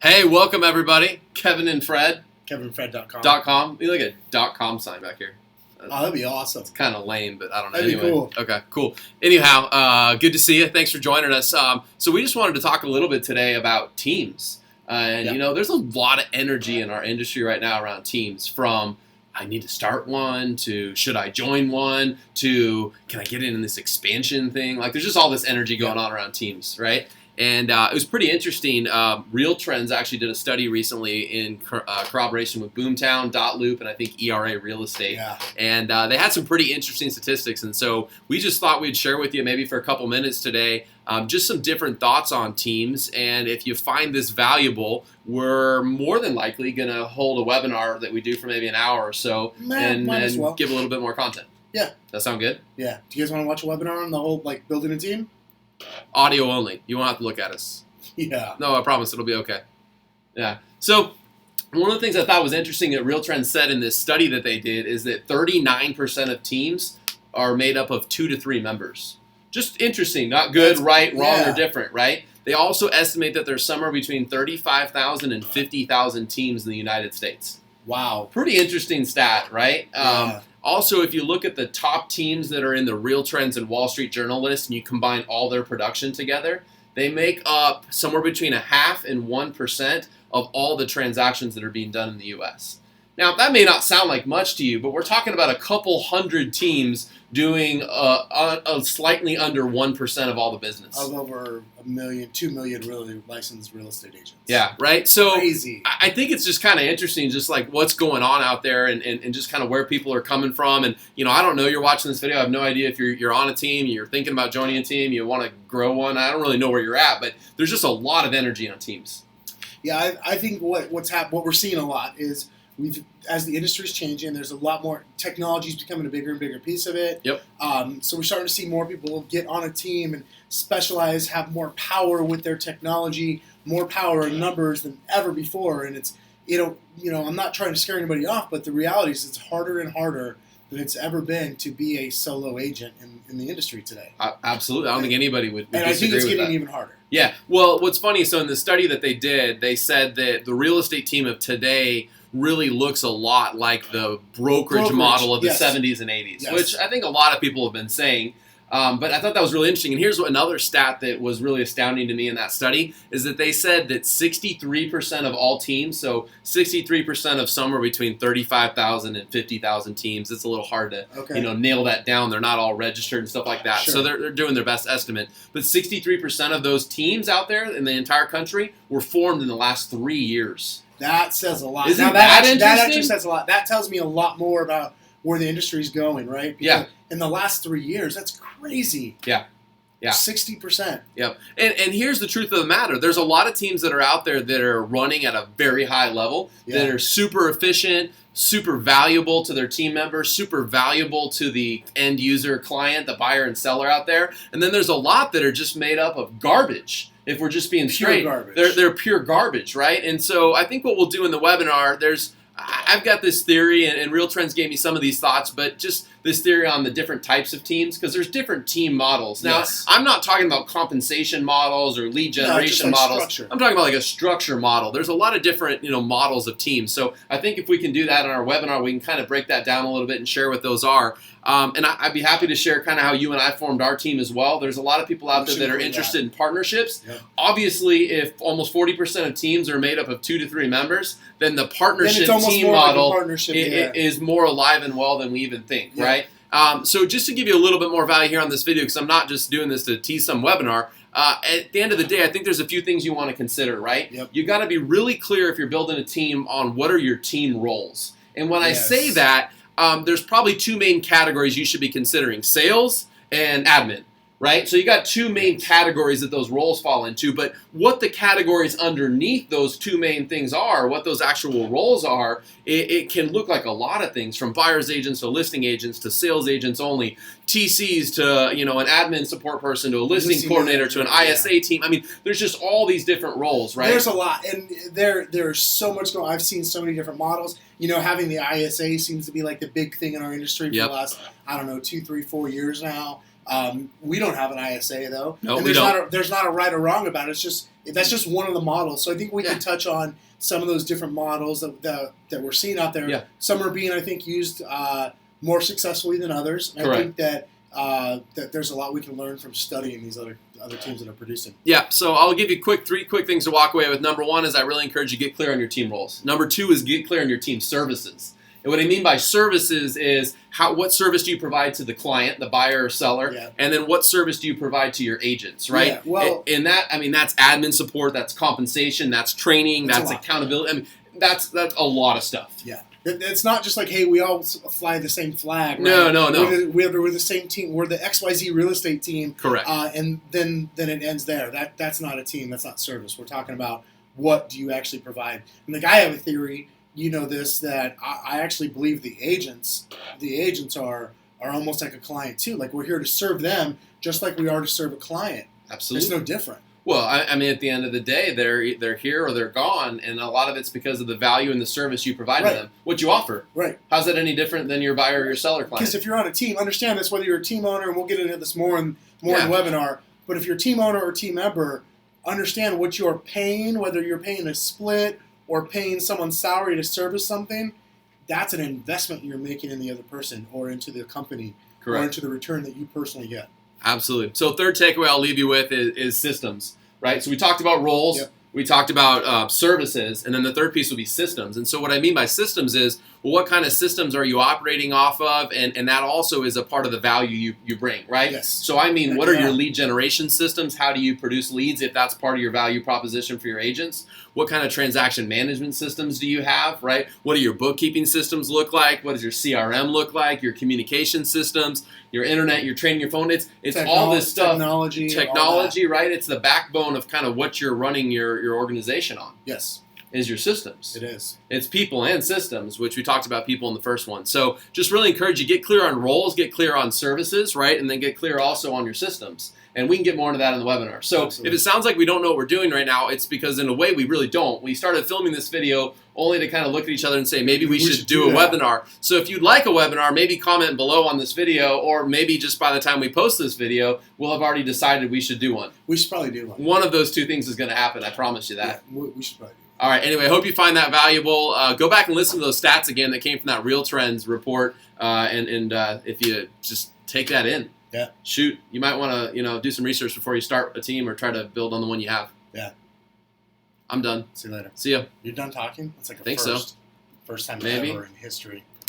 Hey, welcome everybody. Kevin and Fred. KevinandFred.com. You look at a .com sign back here. Oh, that'd be awesome. It's kind of lame, but I don't know. That'd be cool. Okay, cool. Anyhow, good to see you. Thanks for joining us. So we just wanted to talk a little bit today about teams. You know, there's a lot of energy in our industry right now around teams, from I need to start one to should I join one to can I get in this expansion thing? Like, there's just all this energy going on around teams, right? And it was pretty interesting. Real Trends actually did a study recently in corroboration with Boomtown, Dotloop, and I think ERA Real Estate. Yeah. And they had some pretty interesting statistics. And so we just thought we'd share with you maybe for a couple minutes today just some different thoughts on teams. And if you find this valuable, we're more than likely going to hold a webinar that we do for maybe an hour or so and give a little bit more content. Yeah. That sound good? Yeah. Do you guys want to watch a webinar on the whole, like, building a team? Audio only. You won't have to look at us. Yeah. No, I promise it'll be okay. Yeah. So one of the things I thought was interesting that Real Trends said in this study that they did is that 39% of teams are made up of 2 to 3 members. Just interesting. Not good, right, wrong, or different, right? They also estimate that there's somewhere between 35,000 and 50,000 teams in the United States. Wow. Pretty interesting stat, right? Yeah. Also, if you look at the top teams that are in the Real Trends and Wall Street Journal list and you combine all their production together, they make up somewhere between 0.5% and 1% of all the transactions that are being done in the U.S. Now, that may not sound like much to you, but we're talking about a couple hundred teams doing a slightly under 1% of all the business. Of over 1 million, 2 million really licensed real estate agents. Yeah, right? So crazy. I think it's just kind of interesting, just like what's going on out there and just kind of where people are coming from. And, you know, I don't know, you're watching this video. I have no idea if you're on a team, you're thinking about joining a team, you want to grow one. I don't really know where you're at, but there's just a lot of energy on teams. Yeah, I think what we're seeing a lot is as the industry's changing, there's a lot more technology's becoming a bigger and bigger piece of it. Yep. So we're starting to see more people get on a team and specialize, have more power with their technology, more power in numbers than ever before. And it's, you know, I'm not trying to scare anybody off, but the reality is it's harder and harder than it's ever been to be a solo agent in the industry today. Absolutely. I don't think anybody would disagree with that. And I think it's getting even harder. Yeah. Well, what's funny, so in the study that they did, they said that the real estate team of today really looks a lot like the brokerage model of the 70s and 80s, which I think a lot of people have been saying. But I thought that was really interesting. And here's another stat that was really astounding to me in that study is that they said that 63% of all teams, so 63% of somewhere between 35,000 and 50,000 teams. It's a little hard to nail that down. They're not all registered and stuff like that. Sure. So they're doing their best estimate. But 63% of those teams out there in the entire country were formed in the last 3 years. That says a lot. Isn't that interesting? That actually says a lot. That tells me a lot more about where the industry's going, right? Because in the last 3 years, that's crazy. Yeah. 60%. Yep. And here's the truth of the matter. There's a lot of teams that are out there that are running at a very high level, that are super efficient, super valuable to their team members, super valuable to the end user client, the buyer and seller out there. And then there's a lot that are just made up of garbage. If we're just being straight, they're pure garbage, right? And so I think what we'll do in the webinar, I've got this theory, and Real Trends gave me some of these thoughts, but just this theory on the different types of teams, because there's different team models. Now, I'm not talking about compensation models or lead generation models. Structure. I'm talking about like a structure model. There's a lot of different models of teams. So I think if we can do that in our webinar, we can kind of break that down a little bit and share what those are. And I'd be happy to share kind of how you and I formed our team as well. There's a lot of people out there that are interested in partnerships. Yep. Obviously, if almost 40% of teams are made up of 2 to 3 members, then the partnership team model is more alive and well than we even think, right? So just to give you a little bit more value here on this video, because I'm not just doing this to tease some webinar, at the end of the day, I think there's a few things you want to consider, right? Yep. You got to be really clear if you're building a team on what are your team roles. And when I say that, there's probably 2 main categories you should be considering: sales and admin, right? So you got 2 main categories that those roles fall into, but what the categories underneath those 2 main things are, what those actual roles are, it can look like a lot of things, from buyer's agents to listing agents to sales agents only, TCs to an admin support person to a listing coordinator to an ISA team. I mean, there's just all these different roles, right? There's a lot, and there's so much going on. I've seen so many different models. Having the ISA seems to be like the big thing in our industry for the last, 2, 3, 4 years now. We don't have an ISA though. No, and we don't. There's not a right or wrong about it. that's just one of the models. So I think we can touch on some of those different models that we're seeing out there. Yeah. Some are being, I think, used more successfully than others. And I think that there's a lot we can learn from studying these other teams that are producing. Yeah, so I'll give you three quick things to walk away with. Number one is I really encourage you to get clear on your team roles. Number two is get clear on your team services. And what I mean by services is what service do you provide to the client, the buyer or seller, and then what service do you provide to your agents, right? Yeah, well, and that, I mean, that's admin support, that's compensation, that's training, that's accountability. I mean, that's a lot of stuff. Yeah. It's not just like, hey, we all fly the same flag. Right? No. We're the same team. We're the XYZ real estate team. Correct. And then it ends there. That's not a team. That's not service. We're talking about what do you actually provide. And like, I have a theory, you know this, that I actually believe the agents are almost like a client too. Like, we're here to serve them just like we are to serve a client. Absolutely. It's no different. Well, I mean, at the end of the day, they're here or they're gone, and a lot of it's because of the value and the service you provide to them, what you offer. Right. How's that any different than your buyer or your seller client? Because if you're on a team, understand this, whether you're a team owner, and we'll get into this more in the webinar, but if you're a team owner or team member, understand what you're paying, whether you're paying a split or paying someone's salary to service something, that's an investment you're making in the other person or into the company or into the return that you personally get. Absolutely. So third takeaway I'll leave you with is systems, right? So we talked about roles, we talked about services, and then the third piece will be systems. And so what I mean by systems is, well, what kind of systems are you operating off of? And that also is a part of the value you bring, right? Yes. So I mean, what are your lead generation systems? How do you produce leads if that's part of your value proposition for your agents? What kind of transaction management systems do you have, right? What do your bookkeeping systems look like? What does your CRM look like? Your communication systems, your internet, your training, your phone. It's all this stuff. Technology, right? It's the backbone of kind of what you're running your organization on. Yes. Is your systems. It is. It's people and systems, which we talked about people in the first one. So just really encourage you, get clear on roles, get clear on services, right? And then get clear also on your systems. And we can get more into that in the webinar. So if it sounds like we don't know what we're doing right now, it's because in a way we really don't. We started filming this video only to kind of look at each other and say, maybe we should do a webinar. So if you'd like a webinar, maybe comment below on this video, or maybe just by the time we post this video, we'll have already decided we should do one. We should probably do one. One of those two things is going to happen. I promise you that. Yeah, we should probably do one. All right, anyway, I hope you find that valuable. Go back and listen to those stats again that came from that Real Trends report, and if you just take that in. Yeah. Shoot, you might want to do some research before you start a team or try to build on the one you have. Yeah. I'm done. See you later. See ya. You're done talking? It's like Think so. First time Maybe. ever in history.